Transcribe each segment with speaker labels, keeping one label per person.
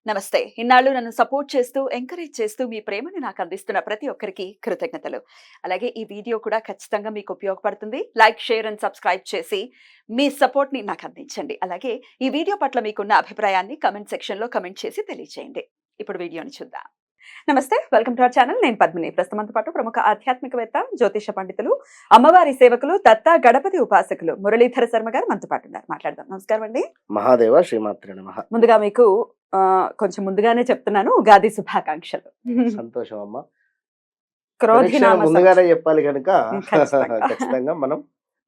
Speaker 1: నమస్తే. ఇన్నాళ్ళు నన్ను సపోర్ట్ చేస్తూ, ఎంకరేజ్ చేస్తూ మీ ప్రేమను నాకు అందిస్తున్న ప్రతి ఒక్కరికి కృతజ్ఞతలు. అలాగే ఈ వీడియో కూడా ఖచ్చితంగా మీకు ఉపయోగపడుతుంది. లైక్, షేర్ అండ్ సబ్స్క్రైబ్ చేసి మీ సపోర్ట్‌ని నాకు అందించండి. అలాగే ఈ వీడియో పట్ల మీకున్న అభిప్రాయాన్ని కామెంట్ సెక్షన్‌లో కామెంట్ చేసి తెలియజేయండి. ఇప్పుడు వీడియోని చూద్దాం. నమస్తే. Welcome to our channel. నేను పద్మిని. ప్రస్తుతం మనతో పాటు ప్రముఖ ఆధ్యాత్మికవేత్త, జ్యోతిష పండితులు, అమ్మవారి సేవకులు, దత్త గణపతి ఉపాసకులు మురళీధర శర్మ గారు మనతో పాటు ఉన్నారు. మాట్లాడదాం. నమస్కారం అండి.
Speaker 2: మహాదేవ శ్రీమాత్రే నమః.
Speaker 1: ముందుగా మీకు కొంచెం ముందుగానే చెప్తున్నాను, ఉగాది శుభాకాంక్షలు.
Speaker 2: సంతోషం అమ్మ.
Speaker 1: క్రోధినామ
Speaker 2: ముందుగానే చెప్పాలి కనుక
Speaker 1: ఖచ్చితంగా.
Speaker 2: ఖచ్చితంగా మనం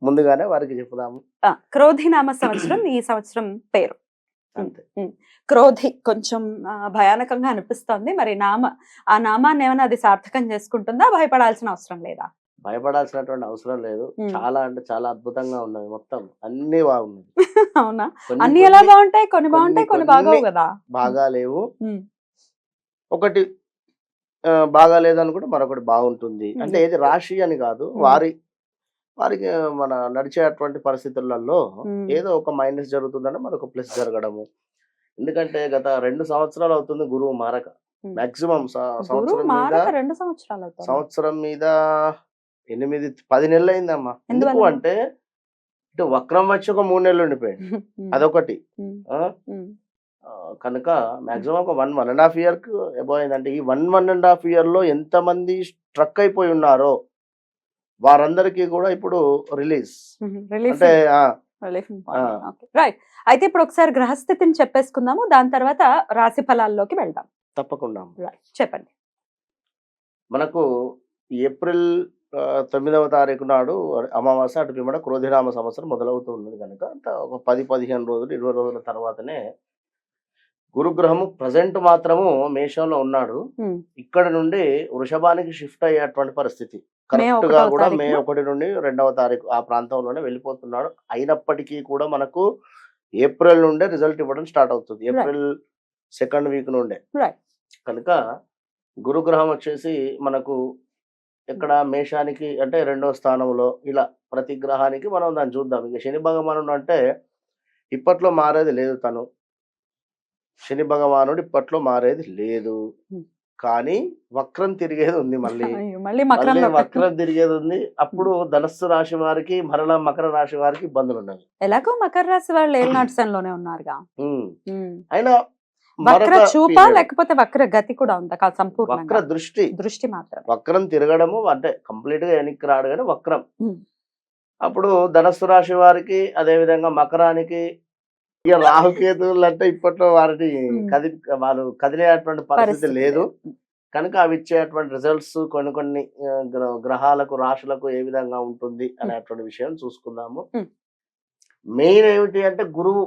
Speaker 2: ముందుగానే వారికి చెప్పుదాము.
Speaker 1: క్రోధినామ సంవత్సరం ఈ సంవత్సరం పేరు.
Speaker 2: అంతే.
Speaker 1: క్రోధి కొంచెం భయానకంగా అనిపిస్తోంది. మరి ఆ నామాన్ని ఏమైనా అది సార్థకం చేసుకుంటుందా? భయపడాల్సిన అవసరం లేదా?
Speaker 2: భయపడాల్సినటువంటి అవసరం లేదు. చాలా అంటే చాలా అద్భుతంగా ఉన్నది. మొత్తం అన్ని బాగున్నది.
Speaker 1: అవునా? అన్ని ఎలా బాగుంటాయి? కొన్ని బాగుంటాయి, కొన్ని బాగోవు కదా.
Speaker 2: బాగా లేవు. ఒకటి బాగా లేదనుకుంటే మరొకటి బాగుంటుంది. అంటే ఏది రాశి అని కాదు, వారికి మన నడిచేటువంటి పరిస్థితులలో ఏదో ఒక మైనస్ జరుగుతుందంటే మరొక ప్లస్ జరగడము. ఎందుకంటే గత 2 సంవత్సరాలు అవుతుంది గురువు మారక. మాక్సిమం సంవత్సరం మీద 8-10 నెలలు అయిందమ్మా. ఎందుకు అంటే ఇటు వక్రం వచ్చి ఒక 3 నెలలు ఉండిపోయింది. అదొకటి. కనుక మాక్సిమం ఒక 1.5 year అబౌవ్ అయిందంటే ఈ 1.5 year లో ఎంతమంది స్ట్రక్ అయిపోయి ఉన్నారో వారందరికీ కూడా ఇప్పుడు రిలీజ్ అంటే
Speaker 1: రైట్. అయితే ఇప్పుడు ఒకసారి గ్రహస్థితిని చెప్పేసుకుందాము, దాని తర్వాత రాశి ఫలాల్లోకి వెళ్దాం.
Speaker 2: తప్పకుండా
Speaker 1: చెప్పండి.
Speaker 2: మనకు ఏప్రిల్ 9వ తారీఖు నాడు అమావాస్య, అటు పిమ్మట క్రోధినామ సంవత్సరం మొదలవుతూ ఉన్నది కనుక ఒక 10-15 రోజులు 20 రోజుల తర్వాతనే గురుగ్రహము ప్రజెంట్ మాత్రము మేషంలో ఉన్నాడు. ఇక్కడ నుండి వృషభానికి షిఫ్ట్ అయ్యేటువంటి పరిస్థితి. కరెక్ట్ గా కూడా మే 1 నుండి 2వ తారీఖు ఆ ప్రాంతంలోనే వెళ్ళిపోతున్నాడు. అయినప్పటికీ కూడా మనకు ఏప్రిల్ నుండే రిజల్ట్ ఇవ్వడం స్టార్ట్ అవుతుంది. ఏప్రిల్ 2nd వీక్ నుండే. కనుక గురుగ్రహం వచ్చేసి మనకు ఇక్కడ మేషానికి అంటే 2వ స్థానంలో, ఇలా ప్రతి గ్రహానికి మనం దాన్ని చూద్దాం. ఇక శని భగవానుడు అంటే ఇప్పట్లో మారేది లేదు. శని భగవానుడు ఇప్పట్లో మారేది లేదు, కానీ వక్రం తిరిగేది ఉంది. మళ్ళీ వక్రం తిరిగేది ఉంది. అప్పుడు ధనస్సు రాశి వారికి మరలా మకర రాశి వారికి ఇబ్బందులు ఉన్నాయి.
Speaker 1: ఎలాగో మకర రాశి వాళ్ళు ఏళ్ళనాటిసంలోనే ఉన్నారుగా.
Speaker 2: అయినా
Speaker 1: వక్ర చూప లేకపోతే వక్ర గతి కూడా ఉందా? సంపూర్ణ
Speaker 2: వక్ర దృష్టి మాత్రం. వక్రం తిరగడము అంటే కంప్లీట్ గా వెనక్కి రాడు కానీ వక్రం. అప్పుడు ధనస్సు రాశి వారికి, అదే విధంగా మకరానికి, ఇక రాహుకేతువులు అంటే ఇప్పట్లో వారిని వారు కదిలేటువంటి పరిస్థితి లేదు కనుక అవి ఇచ్చేటువంటి రిజల్ట్స్ కొన్ని గ్రహాలకు, రాశులకు ఏ విధంగా ఉంటుంది అనేటువంటి విషయం చూసుకుందాము. మెయిన్ ఏమిటి అంటే గురువు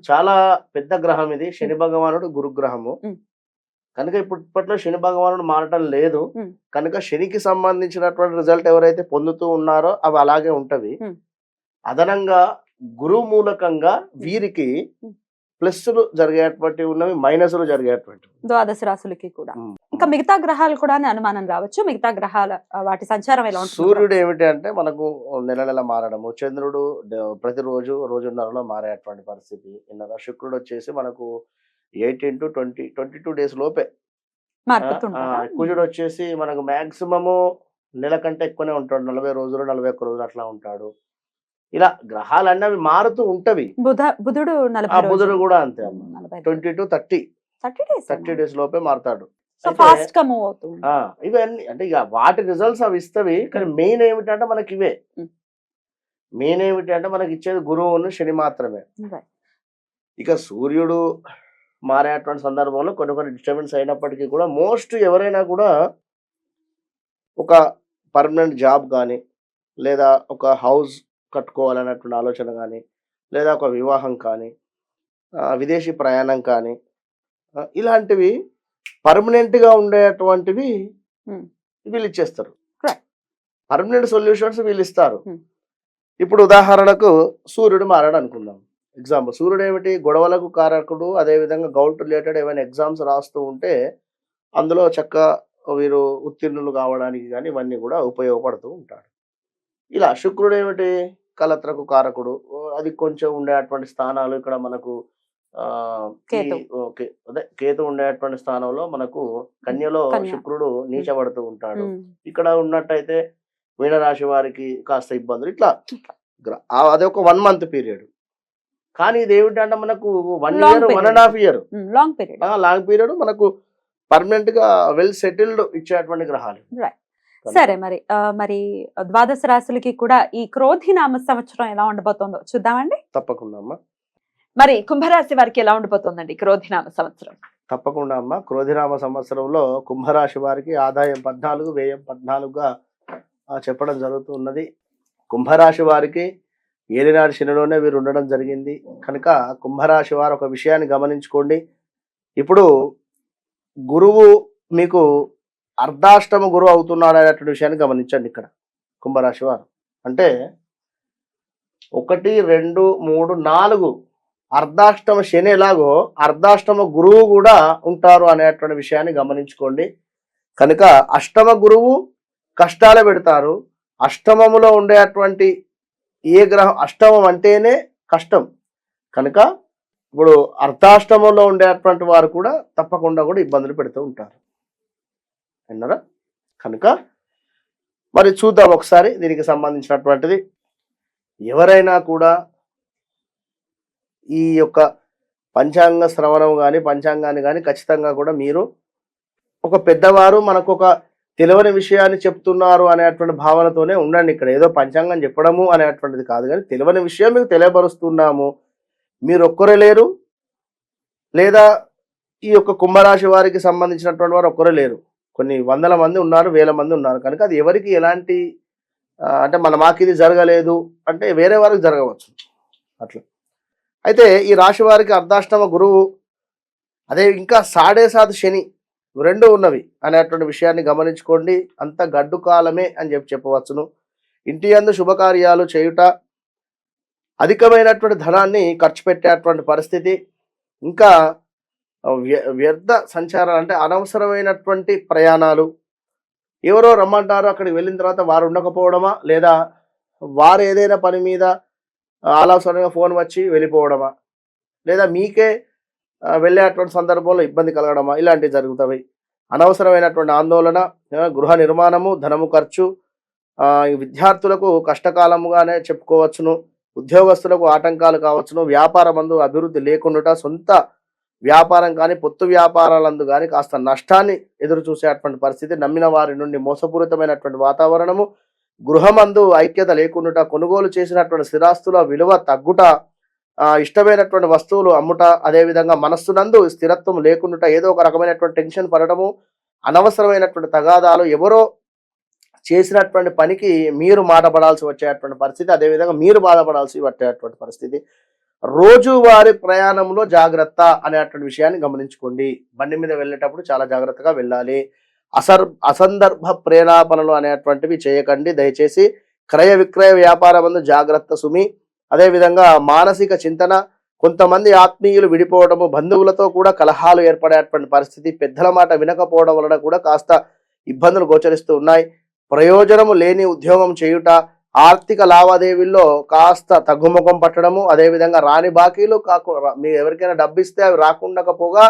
Speaker 2: చాలా పెద్ద గ్రహం ఇది. శని భగవానుడు గురుగ్రహము కనుక ఇప్పట్లో శని భగవానుడు మారటం లేదు కనుక శనికి సంబంధించినటువంటి రిజల్ట్ ఎవరైతే పొందుతూ ఉన్నారో అవి అలాగే ఉంటవి. అదనంగా గురువు మూలకంగా వీరికి ప్లస్లు జరిగేటువంటి ఉన్నవి, మైనస్లు జరిగేటువంటి
Speaker 1: ద్వాదశ రాశులకి కూడా. ఇంకా మిగతా గ్రహాలు కూడా అనుమానం రావచ్చు. మిగతా గ్రహాల వాటి సంచారం ఎలా ఉంటుంది?
Speaker 2: సూర్యుడు ఏమిటి అంటే మనకు నెల మారడము, చంద్రుడు ప్రతిరోజు రోజున్నరలో మారేటువంటి పరిస్థితి. శుక్రుడు వచ్చేసి మనకు 18 to 22 days లోపే. కుజుడు వచ్చేసి మనకు మాక్సిమము నెల కంటే ఎక్కువనే ఉంటాడు. 40 రోజులు 41 రోజులు అట్లా ఉంటాడు. ఇలా గ్రహాలన్నీ అవి మారుతూ ఉంటవి. బుధుడు కూడా అంతే. 20 to 30 days లోపే మారుతాడు. ఇవన్నీ అంటే ఇక వాటి రిజల్ట్స్ అవి ఇస్తవి. కానీ మెయిన్ ఏమిటంటే మనకి ఇవే. మెయిన్ ఏమిటి అంటే మనకి ఇచ్చేది గురువును శని మాత్రమే. ఇక సూర్యుడు మారేటువంటి సందర్భంలో కొన్ని డిస్టర్బెన్స్ అయినప్పటికీ కూడా మోస్ట్ ఎవరైనా కూడా ఒక పర్మనెంట్ జాబ్ కానీ, లేదా ఒక హౌస్ కట్టుకోవాలన్నటువంటి ఆలోచన కానీ, లేదా ఒక వివాహం కానీ, విదేశీ ప్రయాణం కానీ, ఇలాంటివి పర్మనెంట్గా ఉండేటువంటివి వీళ్ళు ఇచ్చేస్తారు. పర్మనెంట్ సొల్యూషన్స్ వీళ్ళు ఇస్తారు. ఇప్పుడు ఉదాహరణకు సూర్యుడు మారాడు అనుకుందాం. ఎగ్జాంపుల్, సూర్యుడు ఏమిటి? గొడవలకు కారకుడు. అదేవిధంగా గౌట్ రిలేటెడ్ ఏమైనా ఎగ్జామ్స్ రాస్తూ ఉంటే అందులో చక్కగా వీరు ఉత్తీర్ణులు కావడానికి కానీ ఇవన్నీ కూడా ఉపయోగపడుతూ ఉంటాడు. ఇలా శుక్రుడు ఏమిటి? కలత్రకు కారకుడు. అది కొంచెం ఉండేటువంటి స్థానాలు ఇక్కడ మనకు ఆ, ఈ
Speaker 1: కేతు.
Speaker 2: ఓకే అదే కేతు ఉండేటువంటి స్థానంలో మనకు కన్యలో
Speaker 1: కన్య.
Speaker 2: శుక్రుడు నీచబడుతూ ఉంటాడు.
Speaker 1: ఉమ్.
Speaker 2: ఇక్కడ ఉన్నట్టయితే మీనరాశి వారికి కాస్త ఇబ్బందులు ఇట్లా అదొక 1 మంత్ పీరియడ్. కానీ ఇది ఏమిటంటే మనకు 1
Speaker 1: Long
Speaker 2: year,
Speaker 1: period.
Speaker 2: 1.5 year
Speaker 1: long period.
Speaker 2: Long period మనకు పర్మనెంట్ గా వెల్ సెటిల్డ్ ఇచ్చేటువంటి గ్రహాలు.
Speaker 1: రైట్. సరే మరి మరి ద్వాదశ రాశులకి కూడా ఈ క్రోధినామ సంవత్సరం ఎలా ఉండబోతుందో చూద్దామండి.
Speaker 2: తప్పకుండా అమ్మా,
Speaker 1: మరి కుంభరాశి వారికి ఎలా ఉండబోతోందండి క్రోధినామ సంవత్సరం?
Speaker 2: తప్పకుండా అమ్మా. క్రోధినామ సంవత్సరంలో కుంభరాశి వారికి ఆదాయం 14, వ్యయం 14గా చెప్పడం జరుగుతున్నది. కుంభరాశి వారికి ఏలినాటి శనిలోనే వీరు ఉండడం జరిగింది కనుక కుంభరాశి వారు ఒక విషయాన్ని గమనించుకోండి. ఇప్పుడు గురువు మీకు అర్ధాష్టమ గురువు అవుతున్నాడు అనేటువంటి విషయాన్ని గమనించండి. ఇక్కడ కుంభరాశి వారు అంటే 1, 2, 3, 4 అర్ధాష్టమ శని ఎలాగో అర్ధాష్టమ గురువు కూడా ఉంటారు అనేటువంటి విషయాన్ని గమనించుకోండి. కనుక అష్టమ గురువు కష్టాలు పెడతారు. అష్టమములో ఉండేటువంటి ఏ గ్రహం, అష్టమం అంటేనే కష్టం కనుక ఇప్పుడు అర్ధాష్టమంలో ఉండేటువంటి వారు కూడా తప్పకుండా కూడా ఇబ్బందులు పెడుతూ ఉంటారు అన్నారా. కనుక మరి చూద్దాం ఒకసారి దీనికి సంబంధించినటువంటిది. ఎవరైనా కూడా ఈ యొక్క పంచాంగ శ్రవణం కానీ పంచాంగాన్ని కానీ ఖచ్చితంగా కూడా మీరు ఒక పెద్దవారు మనకు ఒక తెలియని విషయాన్ని చెప్తున్నారు అనేటువంటి భావనతోనే ఉండండి. ఇక్కడ ఏదో పంచాంగం చెప్పడము అనేటువంటిది కాదు, కానీ తెలియని విషయం మీకు తెలియపరుస్తున్నాము. మీరు ఒక్కరే లేరు, లేదా ఈ యొక్క కుంభరాశి వారికి సంబంధించినటువంటి వారు ఒక్కరే లేరు, కొన్ని వందల మంది ఉన్నారు, వేల మంది ఉన్నారు. కనుక అది ఎవరికి ఎలాంటి అంటే మాకు ఇది జరగలేదు అంటే వేరే వారికి జరగవచ్చు అట్లా. అయితే ఈ రాశి వారికి అర్ధాష్టమ గురువు, అదే ఇంకా 7.5 శని రెండు ఉన్నవి అనేటువంటి విషయాన్ని గమనించుకోండి. అంత గడ్డు కాలమే అని చెప్పవచ్చును. ఇంటి యందు శుభకార్యాలు చేయుట, అధికమైనటువంటి ధనాన్ని ఖర్చు పెట్టేటువంటి పరిస్థితి, ఇంకా వ్యర్థ సంచారాలు అంటే అనవసరమైనటువంటి ప్రయాణాలు, ఎవరో రమ్మంటారు అక్కడికి వెళ్ళిన తర్వాత వారు ఉండకపోవడమా, లేదా వారు ఏదైనా పని మీద ఆలోచనగా ఫోన్ వచ్చి వెళ్ళిపోవడమా, లేదా మీకే వెళ్ళేటువంటి సందర్భంలో ఇబ్బంది కలగడమా, ఇలాంటివి జరుగుతాయి. అనవసరమైనటువంటి ఆందోళన, గృహ నిర్మాణము, ధనము ఖర్చు, విద్యార్థులకు కష్టకాలముగానే చెప్పుకోవచ్చును. ఉద్యోగస్తులకు ఆటంకాలు కావచ్చును. వ్యాపారమందు అభివృద్ధి లేకుండా సొంత వ్యాపారం కానీ పొత్తు వ్యాపారాలందు కానీ కాస్త నష్టాన్ని ఎదురు చూసేటువంటి పరిస్థితి, నమ్మిన వారి నుండి మోసపూరితమైనటువంటి వాతావరణము, గృహమందు ఐక్యత లేకుండా కొనుగోలు చేసినటువంటి స్థిరాస్తుల విలువ తగ్గుట, ఇష్టమైనటువంటి వస్తువులు అమ్ముట, అదేవిధంగా మనస్సునందు స్థిరత్వం లేకుండా ఏదో ఒక రకమైనటువంటి టెన్షన్ పడటము, అనవసరమైనటువంటి తగాదాలు, ఎవరో చేసినటువంటి పనికి మీరు మాట పడాల్సి వచ్చేటువంటి పరిస్థితి, అదేవిధంగా మీరు బాధపడాల్సి వచ్చేటువంటి పరిస్థితి. రోజువారి ప్రయాణంలో జాగ్రత్త అనేటువంటి విషయాన్ని గమనించుకోండి. బండి మీద వెళ్ళేటప్పుడు చాలా జాగ్రత్తగా వెళ్ళాలి. అసందర్భ ప్రేరేపణలు అనేటువంటివి చేయకండి దయచేసి. క్రయ విక్రయ వ్యాపారం జాగ్రత్త సుమి. అదేవిధంగా మానసిక చింతన, కొంతమంది ఆత్మీయులు విడిపోవడము, బంధువులతో కూడా కలహాలు ఏర్పడేటువంటి పరిస్థితి, పెద్దల మాట వినకపోవడం వలన కూడా కాస్త ఇబ్బందులు గోచరిస్తూ ఉన్నాయి. ప్రయోజనము లేని ఉద్యోగం చేయుట, ఆర్థిక లావాదేవీల్లో కాస్త తగ్గుముఖం పట్టడము, అదేవిధంగా రాని బాకీలు మీరు ఎవరికైనా డబ్బు ఇస్తే అవి రాకుండకపోగా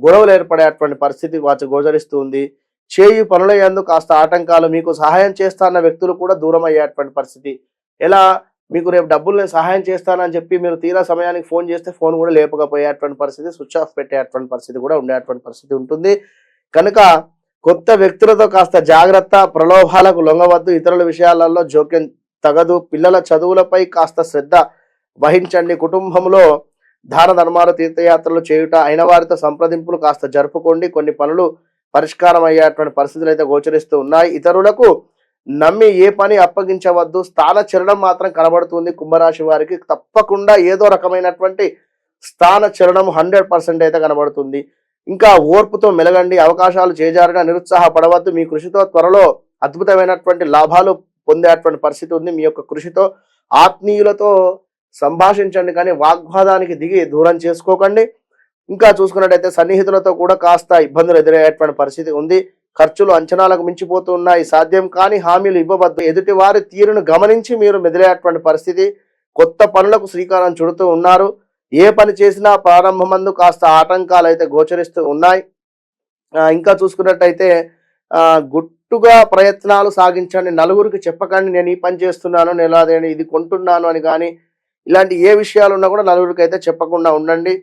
Speaker 2: గొడవలు ఏర్పడేటువంటి పరిస్థితి గోచరిస్తుంది. చేయి పనుల యందు కాస్త ఆటంకాలు, మీకు సహాయం చేస్తాన్న వ్యక్తులు కూడా దూరం అయ్యేటువంటి పరిస్థితి. ఎలా మీకు రేపు డబ్బులు నేను సహాయం చేస్తానని చెప్పి మీరు తీరా సమయానికి ఫోన్ చేస్తే ఫోన్ కూడా లేపకపోయేటువంటి పరిస్థితి, స్విచ్ ఆఫ్ పెట్టేటువంటి పరిస్థితి కూడా ఉండేటువంటి పరిస్థితి ఉంటుంది. కనుక కొత్త వ్యక్తులతో కాస్త జాగ్రత్త, ప్రలోభాలకు లొంగవద్దు, ఇతరుల విషయాలలో జోక్యం తగదు, పిల్లల చదువులపై కాస్త శ్రద్ధ వహించండి. కుటుంబంలో దాన ధర్మాలు, తీర్థయాత్రలు చేయుట, అయిన వారితో సంప్రదింపులు కాస్త జరుపుకోండి. కొన్ని పనులు పరిష్కారం అయ్యేటువంటి పరిస్థితులు అయితే గోచరిస్తూ ఉన్నాయి. ఇతరులకు నమ్మి ఏ పని అప్పగించవద్దు. స్థాన చలనం మాత్రం కనబడుతుంది కుంభరాశి వారికి. తప్పకుండా ఏదో రకమైనటువంటి స్థాన చలనం 100% అయితే కనబడుతుంది. ఇంకా ఓర్పుతో మెలగండి. అవకాశాలు చేజారిన నిరుత్సాహపడవద్దు. మీ కృషితో త్వరలో అద్భుతమైనటువంటి లాభాలు పొందేటువంటి పరిస్థితి ఉంది. మీ యొక్క కృషితో ఆత్మీయులతో సంభాషించండి, కానీ వాగ్వాదానికి దిగి దూరం చేసుకోకండి. ఇంకా చూసుకున్నట్టయితే సన్నిహితులతో కూడా కాస్త ఇబ్బందులు ఎదురయ్యేటువంటి పరిస్థితి ఉంది. ఖర్చులు అంచనాలకు మించిపోతూ ఉన్నాయి. సాధ్యం కాని హామీలు ఇవ్వవద్దు. ఎదుటి వారి తీరును గమనించి మీరు మెదిలేటువంటి పరిస్థితి. కొత్త పనులకు శ్రీకారం చుడుతూ ఉన్నారు. ఏ పని చేసినా ప్రారంభమందు కాస్త ఆటంకాలు అయితే గోచరిస్తూ ఉన్నాయి. ఇంకా చూసుకున్నట్టయితే గుట్టుగా ప్రయత్నాలు సాగించండి. నలుగురికి చెప్పకండి నేను ఈ పని చేస్తున్నాను, నేను ఇది కొంటున్నాను అని కానీ ఇలాంటి ఏ విషయాలు ఉన్నా కూడా నలుగురికి అయితే చెప్పకుండా ఉండండి.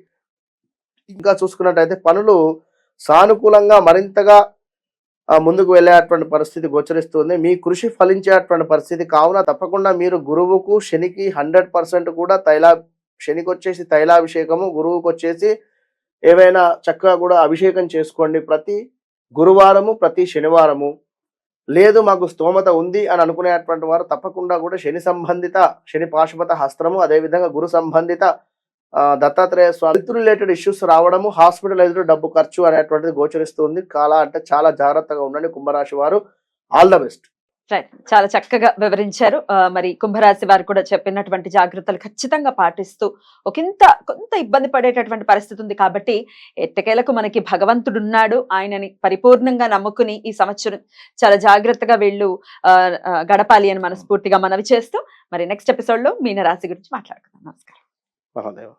Speaker 2: ఇంకా చూసుకున్నట్టయితే పనులు సానుకూలంగా మరింతగా ముందుకు వెళ్ళేటువంటి పరిస్థితి గోచరిస్తుంది. మీ కృషి ఫలించేటువంటి పరిస్థితి కావున తప్పకుండా మీరు గురువుకు శనికి 100% కూడా శనికి వచ్చేసి తైలాభిషేకము, గురువుకు వచ్చేసి ఏవైనా చక్కగా కూడా అభిషేకం చేసుకోండి ప్రతి గురువారము, ప్రతి శనివారము. లేదు మాకు స్తోమత ఉంది అని అనుకునేటువంటి వారు తప్పకుండా కూడా శని పాశుపత హస్త్రము, అదేవిధంగా గురు సంబంధిత దత్తాత్రేయ స్వామి హెల్త్ రిలేటెడ్ ఇష్యూస్ రావడము, హాస్పిటలైజ్డ్ డబ్బు ఖర్చు అనేటువంటిది గోచరిస్తుంది. చాలా జాగ్రత్తగా ఉండండి కుంభరాశి వారు. All the best.
Speaker 1: రైట్, చాలా చక్కగా వివరించారు. మరి కుంభరాశి వారు కూడా చెప్పినటువంటి జాగ్రత్తలు ఖచ్చితంగా పాటిస్తూ కొంత ఇబ్బంది పడేటటువంటి పరిస్థితి ఉంది కాబట్టి ఎట్టకేలకు మనకి భగవంతుడు ఉన్నాడు, ఆయనని పరిపూర్ణంగా నమ్ముకుని ఈ సంవత్సరం చాలా జాగ్రత్తగా వీళ్ళు గడపాలి అని మనస్ఫూర్తిగా మనవి చేస్తూ మరి నెక్స్ట్ ఎపిసోడ్ లో మీనరాశి గురించి మాట్లాడుకుందాం. నమస్కారం.
Speaker 2: మహాదేవ.